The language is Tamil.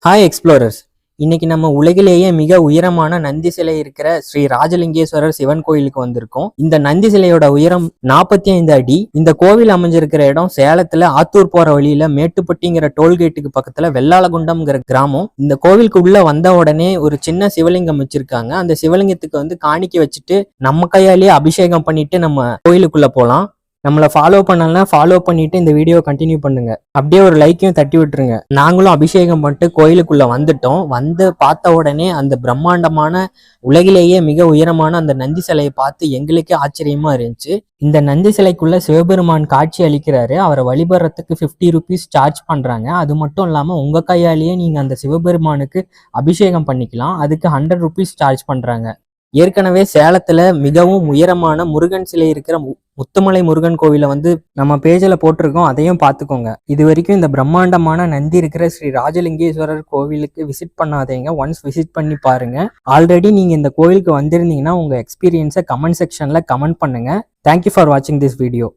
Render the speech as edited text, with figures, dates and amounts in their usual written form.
Hi explorers. இன்னைக்கு நம்ம உலகிலேயே மிக உயரமான நந்தி சிலை இருக்கிற ஸ்ரீ ராஜலிங்கேஸ்வரர் சிவன் கோயிலுக்கு வந்திருக்கோம். இந்த நந்தி சிலையோட உயரம் 45 அடி. இந்த கோவில் அமைஞ்சிருக்கிற இடம் சேலத்துல ஆத்தூர் போற வழியில மேட்டுப்பட்டிங்கிற டோல்கேட்டுக்கு பக்கத்துல வெள்ளாளகுண்டம்ங்கிற கிராமம். இந்த கோவிலுக்கு உள்ள வந்த உடனே ஒரு சின்ன சிவலிங்கம் வச்சிருக்காங்க. அந்த சிவலிங்கத்துக்கு காணிக்கை வச்சுட்டு நம்ம கையாலேயே அபிஷேகம் பண்ணிட்டு நம்ம கோயிலுக்குள்ள போலாம். நம்மளை ஃபாலோ பண்ணலாம், ஃபாலோ பண்ணிட்டு இந்த வீடியோ கண்டினியூ பண்ணுங்க. அப்படியே ஒரு லைக்கையும் தட்டி விட்டுருங்க. நாங்களும் அபிஷேகம் பண்ணிட்டு கோயிலுக்குள்ள வந்துட்டோம். வந்து பார்த்த உடனே அந்த பிரம்மாண்டமான உலகிலேயே மிக உயரமான அந்த நந்தி சிலையை பார்த்து எங்களுக்கே ஆச்சரியமா இருந்துச்சு. இந்த நந்தி சிலைக்குள்ள சிவபெருமான் காட்சி அளிக்கிறாரு. அவரை வழிபடுறதுக்கு 50 ருபீஸ் சார்ஜ் பண்றாங்க. அது மட்டும் இல்லாம உங்க கையாலேயே நீங்க அந்த சிவபெருமானுக்கு அபிஷேகம் பண்ணிக்கலாம். அதுக்கு 100 ருபீஸ் சார்ஜ் பண்றாங்க. ஏற்கனவே சேலத்துல மிகவும் உயரமான முருகன் சிலை இருக்கிற முத்துமலை முருகன் கோவிலை நம்ம பேஜில் போட்டிருக்கோம். அதையும் பார்த்துக்கோங்க. இது வரைக்கும் இந்த பிரம்மாண்டமான நந்தி இருக்கிற ஸ்ரீ ராஜலிங்கேஸ்வரர் கோவிலுக்கு விசிட் பண்ணாதீங்க. ஒன்ஸ் விசிட் பண்ணி பாருங்க. ஆல்ரெடி நீங்க இந்த கோவிலுக்கு வந்திருந்தீங்கன்னா உங்க எக்ஸ்பீரியன்ஸை கமெண்ட் செக்ஷன்ல கமெண்ட் பண்ணுங்க. தேங்க்யூ ஃபார் வாட்சிங் திஸ் வீடியோ.